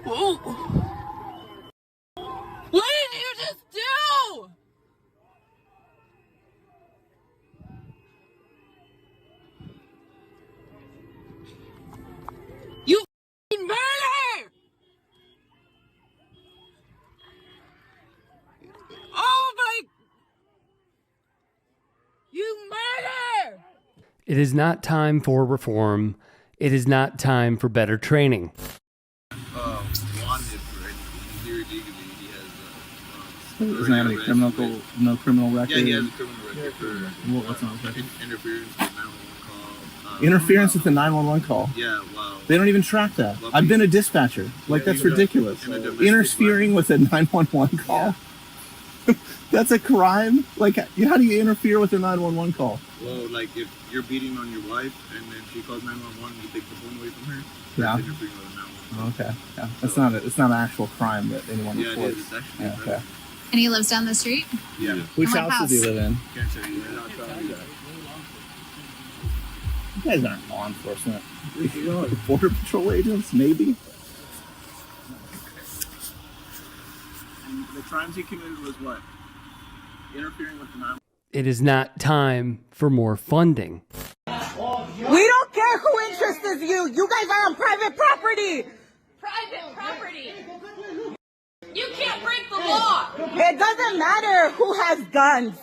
What did you just do? You f***ing murder! Oh my... You murder! It is not time for reform. It is not time for better training. Wanted for it. Legally, he has Doesn't have any criminal record? Yeah, he has a criminal record for What's on his record? interference with 911 call. Interference with the 911 call. Yeah, wow. They don't even track that. I've been a dispatcher. Like, that's ridiculous. Interfering with a 911 call? Yeah. That's a crime? Like, how do you interfere with a 911 call? Well, like, if you're beating on your wife and then she calls 911 and you take the phone away from her, yeah. that's interfering with a 911. Okay. Yeah. It's not an actual crime that anyone reports. Yeah, it is. It's actually okay. And he lives down the street? Yeah. Which house does he live in? Can't tell you. You guys aren't law enforcement. You know, like border patrol agents, maybe? And the crimes he committed was what? Interfering with the 911. It is not time for more funding. We don't care who interests you. You guys are on private property. Private property. You can't break the law. It doesn't matter who has guns.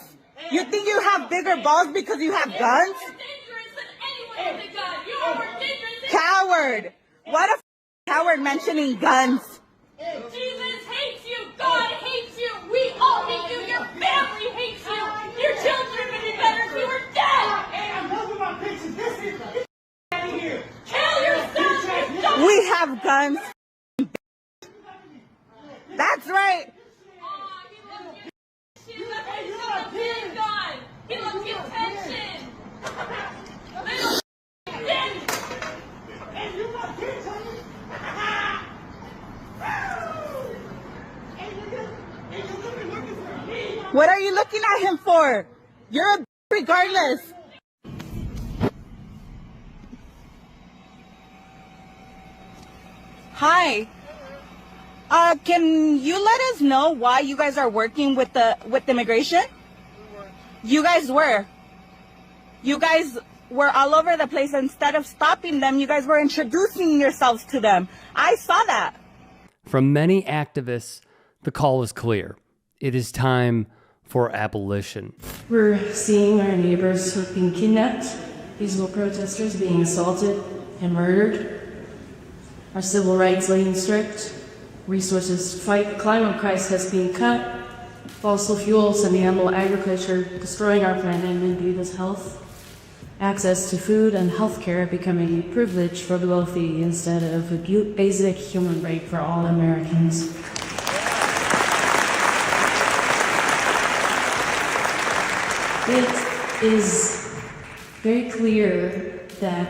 You think you have bigger balls because you have guns? You're dangerous than anyone with a gun. You are more dangerous than Coward. What a coward mentioning guns. Jesus hates you. God hates you. We all hate you. Your family hates you. Your children would be better if you were dead. Hey, I'm done with my pictures. This is out of here. Kill yourself. We have guns. That's right. He loves being gone. He loves the attention. Little bitch. Hey, you got kids on you? What are you looking at him for? You're a regardless. Hi. Can you let us know why you guys are working with immigration? You guys were. You guys were all over the place. Instead of stopping them, you guys were introducing yourselves to them. I saw that. From many activists, the call is clear. It is time for abolition. We're seeing our neighbors who have been kidnapped, peaceful protesters being assaulted and murdered, our civil rights laying stripped, resources to fight the climate crisis has been cut, fossil fuels and animal agriculture destroying our planet and people's health, access to food and healthcare becoming a privilege for the wealthy instead of a basic human right for all Americans. It is very clear that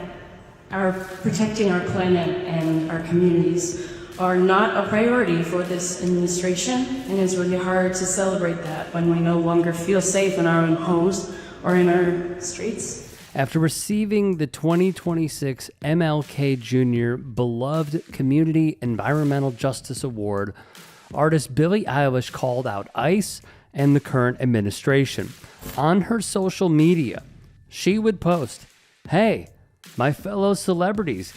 protecting our planet and our communities are not a priority for this administration, and it's really hard to celebrate that when we no longer feel safe in our own homes or in our streets. After receiving the 2026 MLK Jr. Beloved Community Environmental Justice Award, artist Billie Eilish called out ICE and the current administration. On her social media, she would post, "Hey, my fellow celebrities,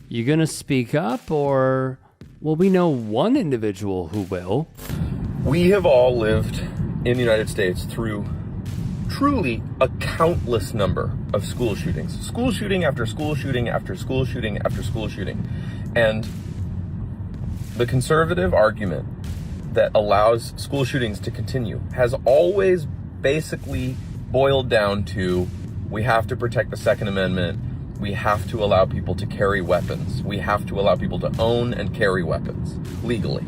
you gonna speak up, or will we know one individual who will?" We have all lived in the United States through truly a countless number of school shootings. School shooting after school shooting after school shooting after school shooting. And the conservative argument that allows school shootings to continue has always basically boiled down to, we have to protect the Second Amendment. We have to allow people to carry weapons. We have to allow people to own and carry weapons legally.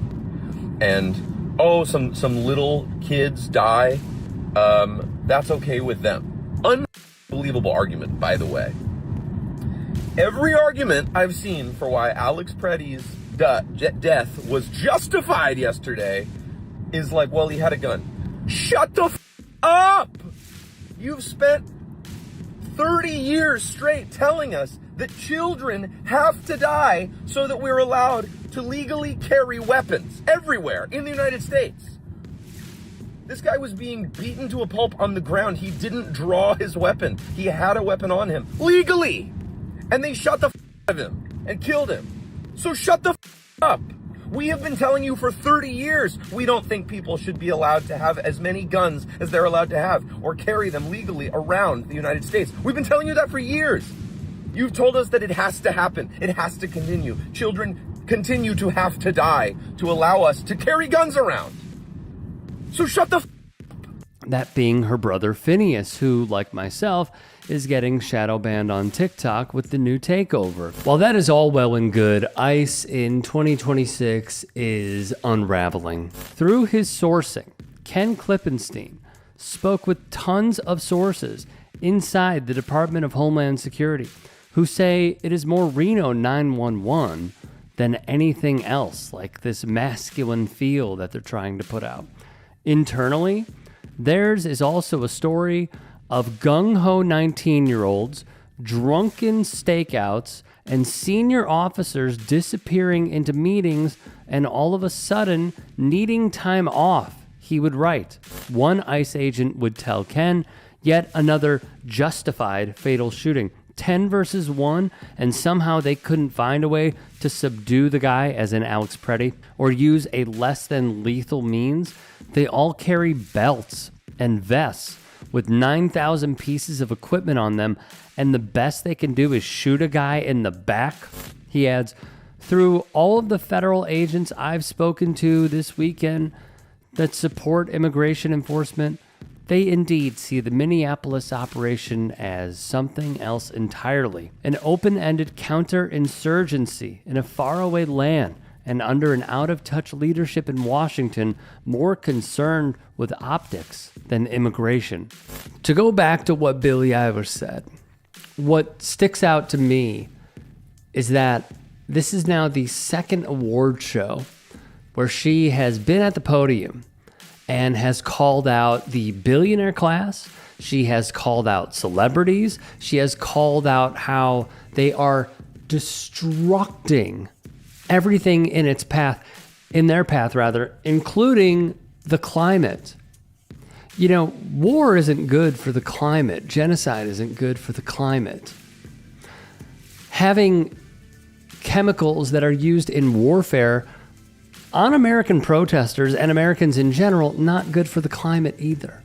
And, oh, some little kids die. That's okay with them. Unbelievable argument, by the way. Every argument I've seen for why Alex Preddy's death was justified yesterday is like, well, he had a gun. Shut the up! You've spent 30 years straight telling us that children have to die so that we're allowed to legally carry weapons everywhere in the United States. This guy was being beaten to a pulp on the ground. He didn't draw his weapon. He had a weapon on him legally. And they shot the out of him and killed him. So shut the up. We have been telling you for 30 years we don't think people should be allowed to have as many guns as they're allowed to have or carry them legally around the United States. We've been telling you that for years. You've told us that it has to happen. It has to continue. Children continue to have to die to allow us to carry guns around. So shut the That being her brother Phineas, who, like myself, is getting shadow banned on TikTok with the new takeover. While that is all well and good, ICE in 2026 is unraveling. Through his sourcing, Ken Klippenstein spoke with tons of sources inside the Department of Homeland Security who say it is more Reno 911 than anything else, like this masculine feel that they're trying to put out. Internally, theirs is also a story of gung-ho 19-year-olds, drunken stakeouts, and senior officers disappearing into meetings and all of a sudden needing time off, he would write. One ICE agent would tell Ken, yet another justified fatal shooting. 10 versus 1, and somehow they couldn't find a way to subdue the guy, as in Alex Preddy, or use a less than lethal means. They all carry belts and vests with 9,000 pieces of equipment on them, and the best they can do is shoot a guy in the back. He adds, through all of the federal agents I've spoken to this weekend that support immigration enforcement, they indeed see the Minneapolis operation as something else entirely, an open-ended counterinsurgency in a faraway land and under an out-of-touch leadership in Washington more concerned with optics than immigration. To go back to what Billie Eilish said, what sticks out to me is that this is now the second award show where she has been at the podium and has called out the billionaire class. She has called out celebrities. She has called out how they are destructing everything in its path, in their path rather, including the climate. You know, war isn't good for the climate. Genocide isn't good for the climate. Having chemicals that are used in warfare on American protesters and Americans in general, not good for the climate either.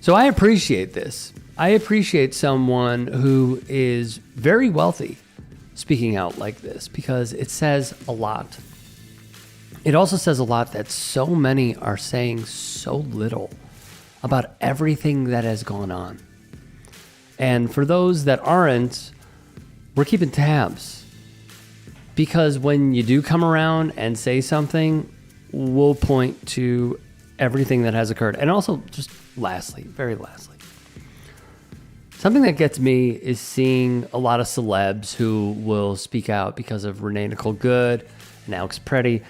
So I appreciate this. I appreciate someone who is very wealthy speaking out like this because it says a lot. It also says a lot that so many are saying so little about everything that has gone on. And for those that aren't, we're keeping tabs. Because when you do come around and say something, we'll point to everything that has occurred. And also, just lastly, very lastly, something that gets me is seeing a lot of celebs who will speak out because of Renee Nicole Good and Alex Preddy.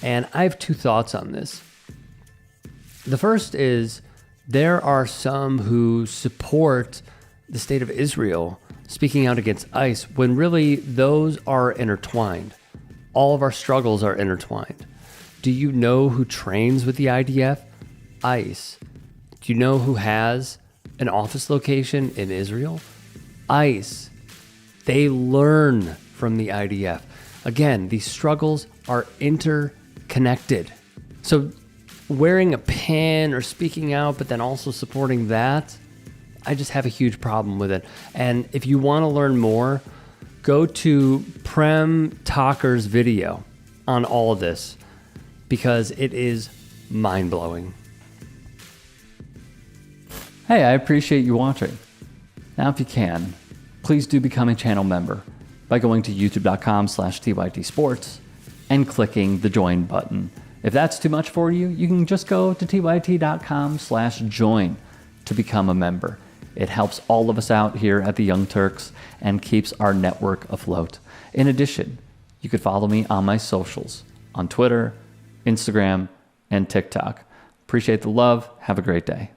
And I have two thoughts on this. The first is there are some who support the state of Israel speaking out against ICE when really those are intertwined. All of our struggles are intertwined. Do you know who trains with the IDF? ICE. Do you know who has an office location in Israel? ICE. They learn from the IDF. Again, these struggles are interconnected. So wearing a pin or speaking out, but then also supporting that, I just have a huge problem with it. And if you want to learn more, go to Prem Talker's video on all of this because it is mind-blowing. Hey, I appreciate you watching. Now, if you can, please do become a channel member by going to youtube.com/TYTsports and clicking the join button. If that's too much for you, you can just go to tyt.com/join to become a member. It helps all of us out here at the Young Turks and keeps our network afloat. In addition, you could follow me on my socials on Twitter, Instagram, and TikTok. Appreciate the love. Have a great day.